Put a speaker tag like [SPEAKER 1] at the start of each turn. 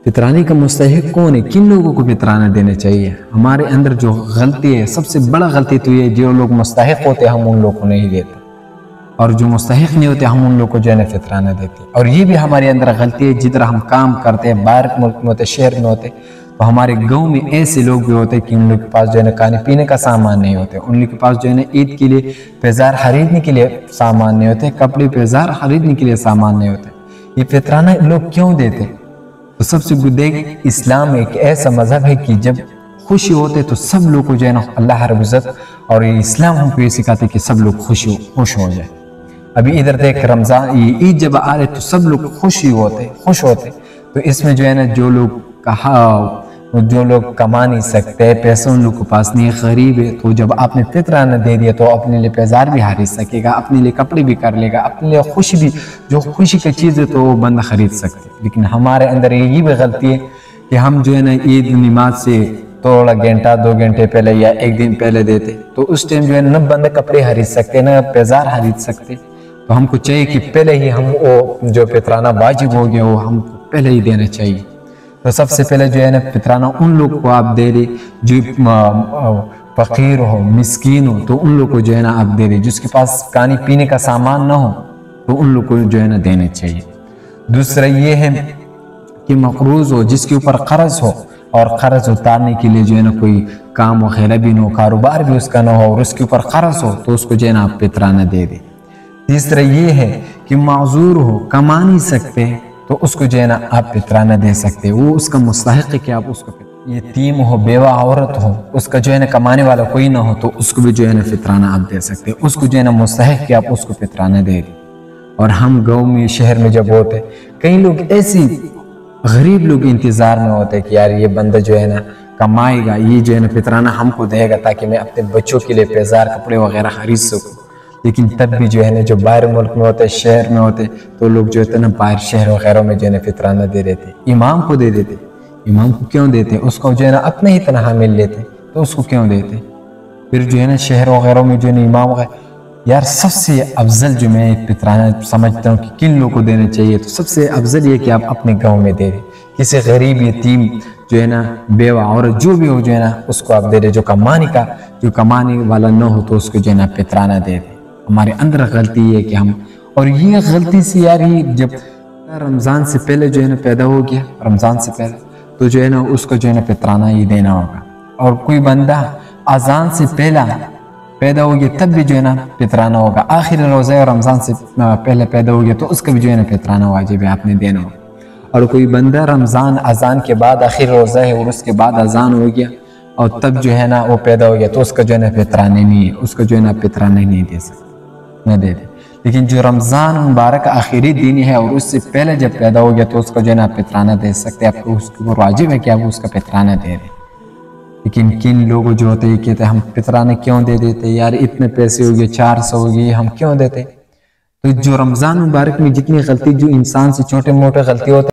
[SPEAKER 1] فطرانے کا مستحق کون ہے؟ کن لوگوں کو فطرانہ دینا چاہیے؟ ہمارے اندر جو غلطی ہے، سب سے بڑا غلطی تو یہ، جو لوگ مستحق ہوتے ہم ان لوگوں کو نہیں دیتے، اور جو مستحق نہیں ہوتے ہم ان لوگوں کو جو ہے نا فطرانہ دیتے۔ اور یہ بھی ہمارے اندر غلطی ہے، جدھر ہم کام کرتے ہیں، باہر ملک میں ہوتے، شہر میں ہوتے، تو ہمارے گاؤں میں ایسے لوگ بھی ہوتے کہ ان لوگ کے پاس جو ہے نا کھانے پینے کا سامان نہیں ہوتے، ان لوگ کے پاس جو ہے نا عید کے لیے پیزار خریدنے کے لیے سامان نہیں ہوتے، کپڑے پیزار خریدنے کے لیے سامان نہیں ہوتے۔ یہ فطرانہ لوگ کیوں دیتے؟ تو سب سے دیکھ، اسلام ایک ایسا مذہب ہے کہ جب خوشی ہوتے تو سب لوگ کو جو ہے نا اللہ رب العزت اور یہ اسلام ہم کو یہ سکھاتے کہ سب لوگ خوش ہو جائے۔ ابھی ادھر دیکھ، رمضان یہ عید جب آ رہے تو سب لوگ خوش ہوتے، تو اس میں جو ہے نا جو لوگ کما نہیں سکتے، پیسے ان لوگ کے پاس نہیں، غریب ہے، تو جب آپ نے فطرانہ دے دیا تو اپنے لیے پیزار بھی خرید سکے گا، اپنے لیے کپڑے بھی کر لے گا، اپنے لیے خوشی بھی، جو خوشی کی چیز ہے تو وہ بندہ خرید سکتے۔ لیکن ہمارے اندر یہ بھی غلطی ہے کہ ہم جو ہے نا عید نماز سے تھوڑا گھنٹہ 2 گھنٹے پہلے یا 1 دن پہلے دیتے، تو اس ٹائم جو ہے نہ بندہ کپڑے خرید سکتے، نہ پیزار خرید سکتے۔ تو ہم کو چاہیے کہ پہلے ہی ہم وہ جو فطرانہ واجب ہو گیا وہ ہم کو پہلے ہی دینا چاہیے۔ تو سب سے پہلے جو ہے نا فطرانہ ان لوگ کو آپ دے دیں جو فقیر ہو، مسکین ہو، تو ان لوگ کو جو ہے نا آپ دے دیں۔ جس کے پاس کھانے پینے کا سامان نہ ہو تو ان لوگ کو جو ہے نا دینا چاہیے۔ دوسرا یہ ہے کہ مقروض ہو، جس کے اوپر قرض ہو، اور قرض اتارنے کے لیے جو ہے نا کوئی کام وغیرہ بھی نہ ہو، کاروبار بھی اس کا نہ ہو، اور اس کے اوپر قرض ہو، تو اس کو جو ہے نا آپ فطرانہ دے دیں۔ تیسرا یہ ہے کہ معذور ہو، کما نہیں سکتے، تو اس کو جو ہے نا آپ فطرانہ دے سکتے، وہ اس کا مستحق ہے کہ آپ اس کو یتیم ہو، بیوہ عورت ہو، اس کا جو ہے نا کمانے والا کوئی نہ ہو، تو اس کو بھی جو ہے نا فطرانہ آپ دے سکتے، اس کو جو ہے نا مستحق کہ آپ اس کو فطرانہ دے دیں۔ اور ہم گاؤں میں، شہر میں جب ہوتے، کئی لوگ ایسی غریب لوگ انتظار میں ہوتے کہ یار یہ بندہ جو ہے نا کمائے گا، یہ جو ہے نا فطرانہ ہم کو دے گا تاکہ میں اپنے بچوں کے لیے پیزار کپڑے وغیرہ خرید سکوں۔ لیکن تب بھی جو ہے نا جو باہر ملک میں ہوتے، شہر میں ہوتے، تو لوگ جو ہے نا باہر شہر وغیرہ میں جو ہے نا فطرانہ دے دیتے، امام کو دے دیتے۔ امام کو کیوں دیتے؟ اس کو جو ہے نا اپنے ہی تنہا مل لیتے، تو اس کو کیوں دیتے؟ پھر جو ہے نا شہر وغیرہ میں جو ہے نا امام وغیرہ، یار سب سے افضل جو میں فطرانہ سمجھتا ہوں کہ کن لوگوں کو دینا چاہیے، تو سب سے افضل یہ کہ آپ اپنے گاؤں میں دے دیں، کسی غریب یتیم جو ہے نا بیوہ عورت جو بھی ہو جو ہے نا اس کو آپ دے دیں، جو کمانے والا نہ ہو تو اس کو جو ہے نا فطرانہ دے دیں۔ ہمارے اندر غلطی یہ ہے کہ ہم، اور یہ غلطی سے یار ہی جب رمضان سے پہلے جو ہے نا پیدا ہو گیا، رمضان سے پہلے، تو جو ہے نا اس کو جو ہے نا فطرانہ ہی دینا ہوگا۔ اور کوئی بندہ اذان سے پہلا پیدا ہو گیا تب بھی جو ہے نا فطرانہ ہوگا، آخر روزہ رمضان سے پہلے پیدا ہو گیا تو اس کا بھی جو ہے نا فطرانہ واجب ہے، آپ نے دینا ہوگا۔ اور کوئی بندہ رمضان اذان کے بعد آخر روزہ ہے اور اس کے بعد اذان ہو گیا اور تب جو ہے نا وہ پیدا ہو گیا تو اس کا جو ہے نا فطرانہ نہیں ہے، اس کا جو ہے نا فطرانہ نہیں دے سکتے، نہ دے دے۔ لیکن جو رمضان مبارک آخری دن ہے اور اس سے پہلے جب پیدا ہو گیا تو اس کو جو ہے نا فطرانہ دے سکتے، آپ کو اس کے اوپر واجب ہے کہ آپ اس کا فطرانہ دے دیں۔ لیکن کن لوگ جو ہوتے ہیں کہتے ہیں ہم فطرانہ کیوں دے دیتے، یار اتنے پیسے ہو گئے، 400 ہو گئے، ہم کیوں دیتے؟ تو جو رمضان مبارک میں جتنی غلطی جو انسان سے چھوٹے موٹے غلطی ہوتے